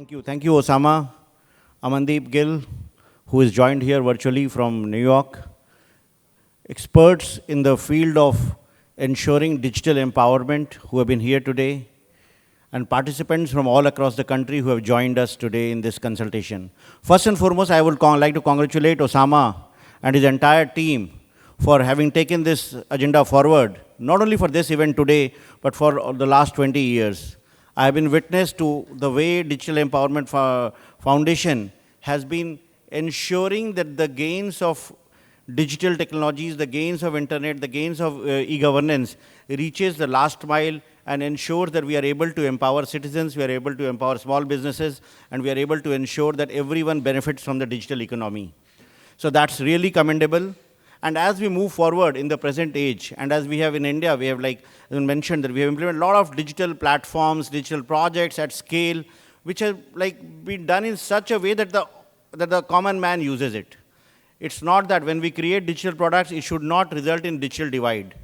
Thank you, Osama. Amandeep Gill, who is joined here virtually from New York. Experts in the field of ensuring digital empowerment who have been here today, and participants from all across the country who have joined us today in this consultation. First and foremost, I would like to congratulate Osama and his entire team for having taken this agenda forward, not only for this event today, but for the last 20 years. I have been witness to the way Digital Empowerment Foundation has been ensuring that the gains of digital technologies, the gains of internet, the gains of e-governance reaches the last mile and ensures that we are able to empower citizens, we are able to empower small businesses, and we are able to ensure that everyone benefits from the digital economy. So that's really commendable. And as we move forward in the present age, and as we have in India, we have, like I mentioned, that we have implemented a lot of digital platforms, digital projects at scale, which have been done in such a way that the common man uses it. It's not that when we create digital products, it should not result in digital divide.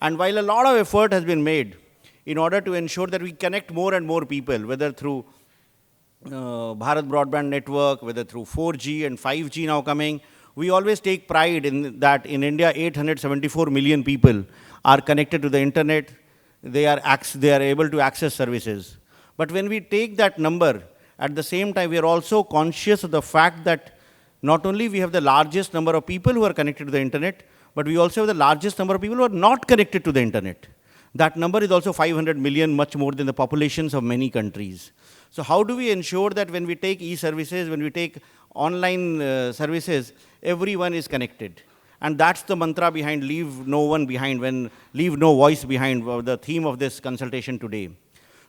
And while a lot of effort has been made in order to ensure that we connect more and more people, whether through Bharat Broadband Network, whether through 4G and 5G now coming, we always take pride in that in India, 874 million people are connected to the internet. They are able to access services. But when we take that number, at the same time, we are also conscious of the fact that not only we have the largest number of people who are connected to the internet, but we also have the largest number of people who are not connected to the internet. That number is also 500 million, much more than the populations of many countries. So how do we ensure that when we take e-services, when we take online services, everyone is connected? And that's the mantra behind leave no one behind, leave no voice behind, the theme of this consultation today.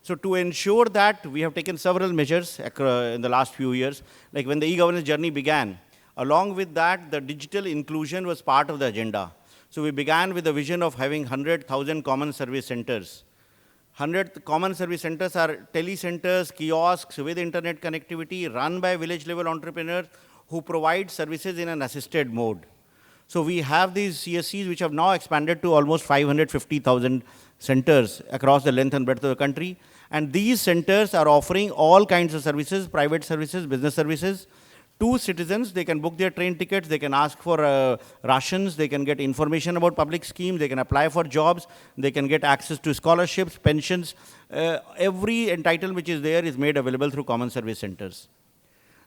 So to ensure that, we have taken several measures in the last few years. Like when the e-governance journey began, along with that, the digital inclusion was part of the agenda. So we began with the vision of having 100,000 common service centers. 100 common service centers are telecenters, kiosks with internet connectivity run by village-level entrepreneurs who provide services in an assisted mode. So we have these CSCs which have now expanded to almost 550,000 centers across the length and breadth of the country. And these centers are offering all kinds of services, private services, business services, to citizens. They can book their train tickets, they can ask for rations, they can get information about public schemes, they can apply for jobs, they can get access to scholarships, pensions. Every entitlement which is there is made available through common service centers.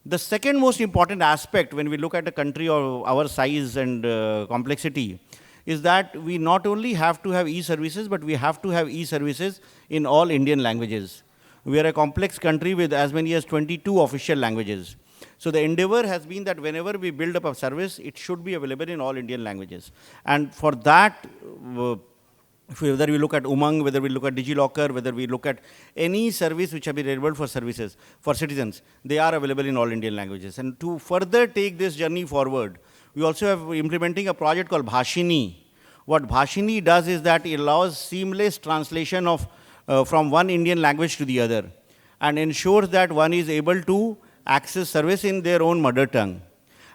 The second most important aspect when we look at a country of our size and complexity is that we not only have to have e-services, but we have to have e-services in all Indian languages. We are a complex country with as many as 22 official languages. So the endeavor has been that whenever we build up a service, it should be available in all Indian languages. And for that, whether we look at Umang, whether we look at DigiLocker, whether we look at any service which have been available for services, for citizens, they are available in all Indian languages. And to further take this journey forward, we also have implementing a project called Bhashini. What Bhashini does is that it allows seamless translation of from one Indian language to the other and ensures that one is able to access service in their own mother tongue.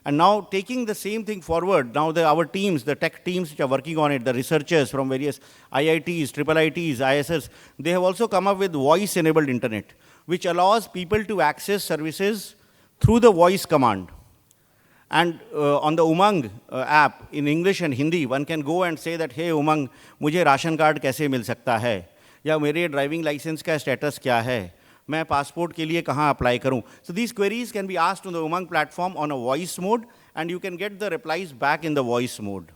And now taking the same thing forward, now our teams, the tech teams which are working on it, the researchers from various IITs, IIITs, ISS, they have also come up with voice-enabled internet, which allows people to access services through the voice command. And on the Umang app, in English and Hindi, one can go and say that, hey Umang, मुझे ration card कैसे मिल सकता है? या मेरे driving licence का status क्या है? मैं पासपोर्ट के लिए कहाँ अप्लाई करूँ? So these queries can be asked on the Umang platform on a voice mode, and you can get the replies back in the voice mode.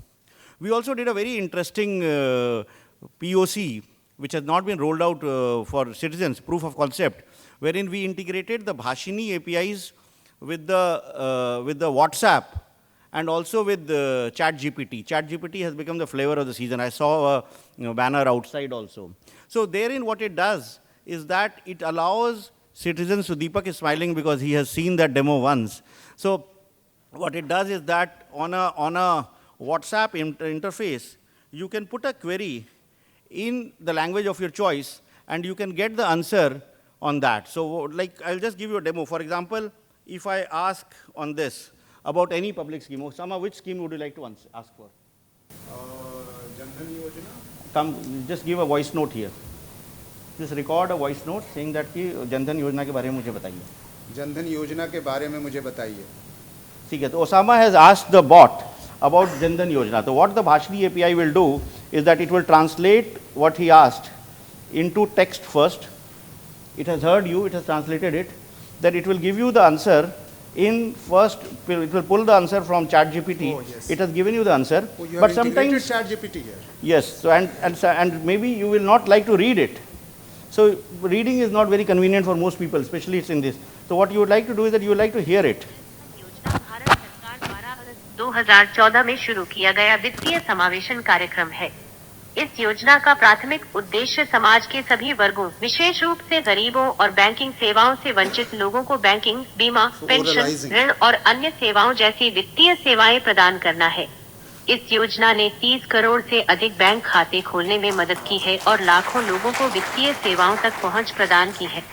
We also did a very interesting POC, which has not been rolled out for citizens, proof of concept, wherein we integrated the Bhashini APIs with the WhatsApp and also with the ChatGPT. ChatGPT has become the flavor of the season. I saw a banner outside also. So therein what it does is that it allows citizens, so Deepak is smiling because he has seen that demo once. So what it does is that on a WhatsApp interface, you can put a query in the language of your choice, and you can get the answer on that. So like, I'll just give you a demo. For example, if I ask on this about any public scheme, Osama, which scheme would you like to ask for? Jan Dhan Yojana. Come, just give a voice note here. Just record a voice note saying that कि Jan Dhan योजना के बारे में मुझे बताइए. जनधन योजना के बारे में मुझे बताइए। ठीक है, तो Osama has asked the bot about Jandan Yojana. So what the Bhashni API will do is that it will translate what he asked into text first. It has heard you, it has translated it. Then it will give you the answer in first, it will pull the answer from ChatGPT. Oh, yes. It has given you the answer. Oh, you but have integrated sometimes, ChatGPT here. yes, so and maybe you will not like to read it. So reading is not very convenient for most people, especially it's in this. So what you would like to do is that you would like to hear it. योजना भारत सरकार द्वारा 2014 में शुरू किया गया वित्तीय समावेशन कार्यक्रम है। इस योजना का प्राथमिक उद्देश्य समाज के सभी वर्गों, विशेष रूप से गरीबों और बैंकिंग सेवाओं से वंचित लोगों को बैंकिंग, बीमा, पेंशन, ऋण और अन्य सेवाओं जैसी वित्तीय सेवाएं प्रदान करना है। इस योजना ने 30 करोड़ से अधिक बैंक खाते खोलने में मदद की है और लाखों लोगों को वित्तीय सेवाओं तक पहुंच प्रदान की है।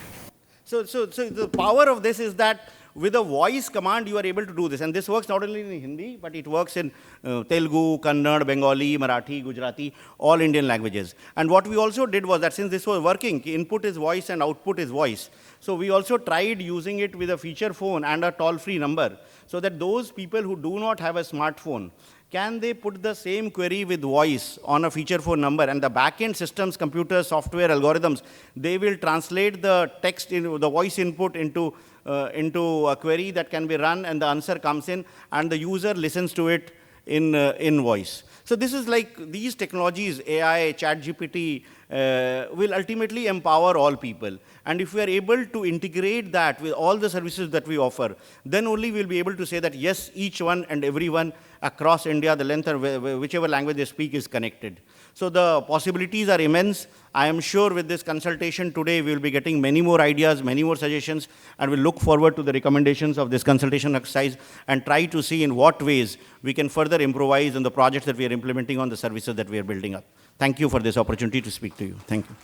So the power of this is that with a voice command you are able to do this, and this works not only in Hindi but it works in Telugu, Kannada, Bengali, Marathi, Gujarati, all Indian languages. And what we also did was that since this was working, input is voice and output is voice. So we also tried using it with a feature phone and a toll-free number, so that those people who do not have a smartphone, can they put the same query with voice on a feature phone number, and the back-end systems, computers, software, algorithms, they will translate the text, the voice input into a query that can be run, and the answer comes in, and the user listens to it in voice. So this is like these technologies, AI, ChatGPT, will ultimately empower all people. And if we are able to integrate that with all the services that we offer, then only we'll be able to say that yes, each one and everyone across India, the length or whichever language they speak is connected. So the possibilities are immense. I am sure with this consultation today, we'll be getting many more ideas, many more suggestions, and we'll look forward to the recommendations of this consultation exercise and try to see in what ways we can further improvise on the projects that we are implementing on the services that we are building up. Thank you for this opportunity to speak to you. Thank you.